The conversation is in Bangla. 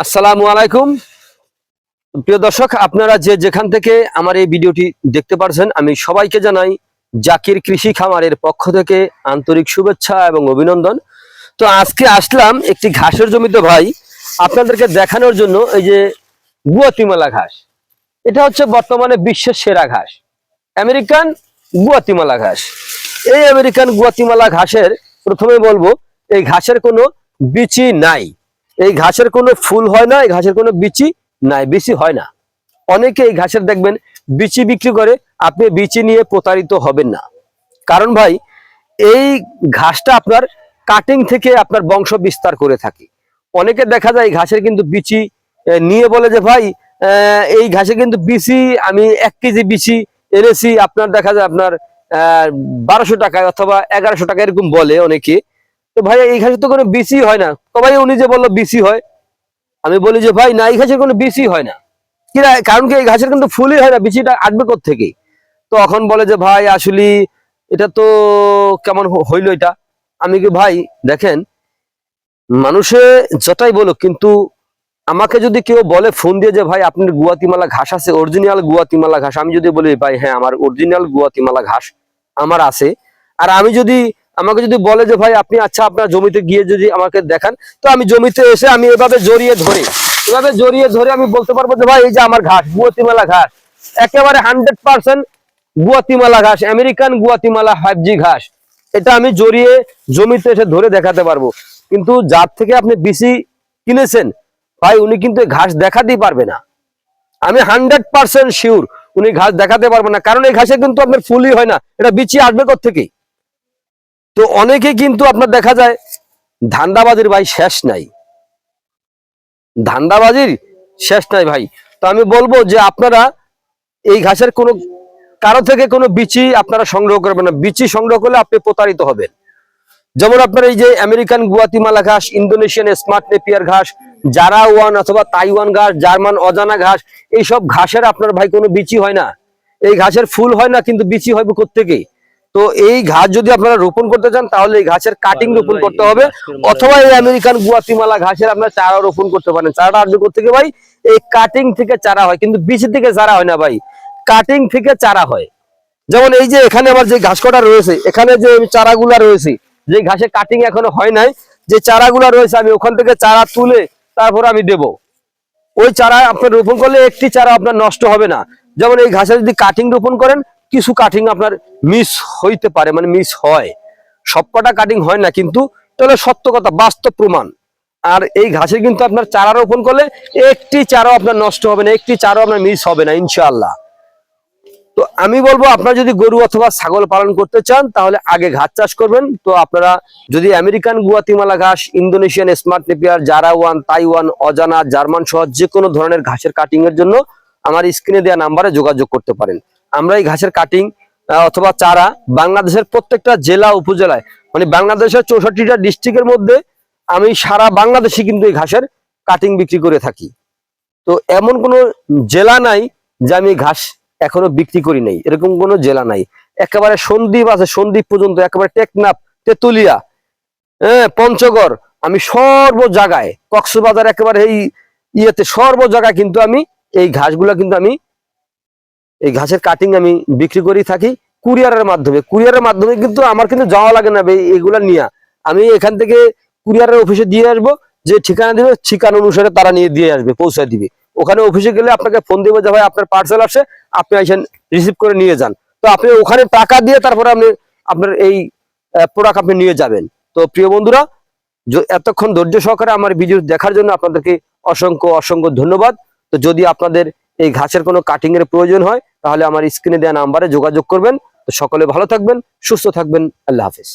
আসসালামু আলাইকুম প্রিয় দর্শক, আপনারা যে যেখান থেকে আমার এই ভিডিওটি দেখতে পারছেন, আমি সবাইকে জানাই জাকির কৃষি খামারের পক্ষ থেকে আন্তরিক শুভেচ্ছা এবং অভিনন্দন। তো আজকে আসলাম একটি ঘাসের জমিতে ভাই, আপনাদেরকে দেখানোর জন্য। এই যে গুয়াতিমালা ঘাস, এটা হচ্ছে বর্তমানে বিশ্বের সেরা ঘাস, আমেরিকান গুয়াতিমালা ঘাস। এই আমেরিকান গুয়াতিমালা ঘাসের প্রথমে বলবো, এই ঘাসের কোনো বিচি নাই, এই ঘাসের কোনো ফুল হয় না, এই ঘাসের কোনো বিচি নাই, বিচি হয় না। অনেকে এই ঘাসের দেখবেন বিচি বিক্রি করে, আপনি বিচি নিয়ে প্রতারিত হবেন না। কারণ ভাই, এই ঘাসটা আপনার কাটিং থেকে আপনার বংশ বিস্তার করে থাকে। অনেকে দেখা যায় ঘাসের কিন্তু বিচি নিয়ে বলে যে ভাই, এই ঘাসে কিন্তু বিচি আমি 1 কেজি বিচি এনেছি, আপনার দেখা যায় আপনার 1200 টাকায় অথবা 1100 টাকা এরকম বলে অনেকে। তো ভাই, এই ঘাসে তো কোনো বিচি হয় না। তো ভাই, উনি যে বললো বিচি হয়, আমি বলি যে ভাই না, এই ঘাসের কোনো বিচি হয় না। কারণ কি, এই ঘাসের কিন্তু ফুলই হয় না, বিচিটা আসবে কোত্থেকে? তো এখন বলে যে ভাই আসলে এটা তো কেমন হইলো এটা। আমি কি ভাই, দেখেন, মানুষে যটাই বলুক, কিন্তু আমাকে যদি কেউ বলে ফোন দিয়ে যে ভাই আপনার গুয়াতিমালা ঘাস আছে, অরিজিনাল গুয়াতিমালা ঘাস, আমি যদি বলি ভাই হ্যাঁ আমার অরিজিনাল গুয়াতিমালা ঘাস আমার আছে, আর আমাকে যদি বলে যে ভাই আপনি আচ্ছা আপনার জমিতে গিয়ে যদি আমাকে দেখান, তো আমি জমিতে এসে আমি এভাবে জড়িয়ে ধরে আমি বলতে পারবো যে ভাই এই যে আমার ঘাস, গুয়াতিমালা ঘাস, একেবারে 100% গুয়াতিমালা ঘাস, আমেরিকান গুয়াতিমালা 5G ঘাস। এটা আমি জড়িয়ে জমিতে এসে ধরে দেখাতে পারবো। কিন্তু যার থেকে আপনি বিচি কিনেছেন ভাই, উনি কিন্তু ঘাস দেখাতেই পারবে না। আমি 100% শিওর উনি ঘাস দেখাতে পারবে না, কারণ এই ঘাসে কিন্তু আপনার ফুলই হয় না, এটা বিচি আসবে কোত্থেকে? তো অনেকে কিন্তু আপনার দেখা যায় ধান্দাবাজির ভাই শেষ নাই, ধান্দাবাজির শেষ নাই ভাই। তো আমি বলবো যে আপনারা এই ঘাসের কোনো কারো থেকে কোনো বিচি আপনারা সংগ্রহ করবেন না। বিচি সংগ্রহ করলে আপনি প্রতারিত হবেন। যেমন আপনার এই যে আমেরিকান গুয়াতিমালা ঘাস, ইন্দোনেশিয়ান স্মার্ট নেপিয়ার ঘাস, জারা ওয়ান অথবা তাইওয়ান ঘাস, জার্মান অজানা ঘাস, এইসব ঘাসের আপনার ভাই কোনো বিচি হয় না। এই ঘাসের ফুল হয় না, কিন্তু বিচি হবে কোত্থেকে? তো এই ঘাস যদি আপনারা রোপণ করতে চান, তাহলে এই ঘাসের কাটিং রোপণ করতে হবে, অথবা এই আমেরিকান গুয়াতিমালা ঘাসের আপনার চারা রোপণ করতে পারেন। চারাটা আসবে কোত্থেকে ভাই? এই কাটিং থেকে চারা হয়, কিন্তু বিচি থেকে চারা হয় না ভাই, কাটিং থেকে চারা হয়। যেমন এই যে এখানে আমার যে ঘাস কটা রয়েছে, এখানে যে চারাগুলা রয়েছে, যে ঘাসে কাটিং এখনো হয় নাই, যে চারাগুলা রয়েছে, আমি ওখান থেকে চারা তুলে তারপর আমি দেব। ওই চারা আপনার রোপণ করলে একটি চারা আপনার নষ্ট হবে না। যেমন এই ঘাসে যদি কাটিং রোপণ করেন, কিছু কাটিং আপনার মিস হইতে পারে, মানে মিস হয়, সবকটা কাটিং হয় না, কিন্তু তাহলে সত্য কথা, বাস্তব প্রমাণ। আর এই ঘাসে কিন্তু আপনার চারা রোপণ করলে একটি চারাও আপনার নষ্ট হবে না, একটি চারাও আপনার মিস হবে না ইনশাআল্লাহ। তো আমি বলবো, আপনারা যদি গরু অথবা ছাগল পালন করতে চান, তাহলে আগে ঘাস চাষ করবেন। তো আপনারা যদি আমেরিকান গুয়াতিমালা ঘাস, Indonesian smart Napier, Zara one, Taiwan, অজানা, জার্মান সহ যে কোনো ধরনের ঘাসের কাটিং এর জন্য আমার স্ক্রিনে দেওয়া নাম্বারে যোগাযোগ করতে পারেন। আমরা এই ঘাসের কাটিং অথবা চারা বাংলাদেশের প্রত্যেকটা জেলা উপজেলায়, মানে বাংলাদেশের 64টা ডিস্ট্রিক্টের মধ্যে আমি সারা বাংলাদেশে কিন্তু এই ঘাসের কাটিং বিক্রি করে থাকি। তো এমন কোনো জেলা নাই যে আমি ঘাস এখনো বিক্রি করি নাই, এরকম কোনো জেলা নাই। একেবারে সন্দ্বীপ আছে, সন্দ্বীপ পর্যন্ত, একেবারে টেকনাফ, তেতুলিয়া, হ্যাঁ, পঞ্চগড়, আমি সর্ব জায়গায়, কক্সবাজার, একেবারে এই সর্ব জায়গায় কিন্তু আমি এই ঘাসগুলা কিন্তু আমি এই ঘাসের কাটিং আমি বিক্রি করে থাকি কুরিয়ারের মাধ্যমে কিন্তু আমার কিন্তু যাওয়া লাগে না এগুলা নিয়ে। আমি এখান থেকে কুরিয়ারের অফিসে দিয়ে আসবো, যে ঠিকানা দিবে ঠিকানা অনুসারে তারা নিয়ে দিয়ে আসবে, পৌঁছায় দিবে। ওখানে অফিসে গেলে আপনাকে ফোন দিবে যে ভাই আপনার পার্সেল আসে, আপনি এসে রিসিভ করে নিয়ে যান। তো আপনি ওখানে টাকা দিয়ে তারপরে আপনি আপনার এই প্রোডাক্ট আপনি নিয়ে যাবেন। তো প্রিয় বন্ধুরা, এতক্ষণ ধৈর্য সহকারে আমার ভিডিও দেখার জন্য আপনাদেরকে অসংখ্য অসংখ্য ধন্যবাদ। তো যদি আপনাদের এই ঘাসের কোনো কাটিং এর প্রয়োজন হয়, তাহলে আমার স্ক্রিনে দেওয়া নাম্বারে যোগাযোগ করবেন। তো সকলে ভালো থাকবেন, সুস্থ থাকবেন, আল্লাহ হাফেজ।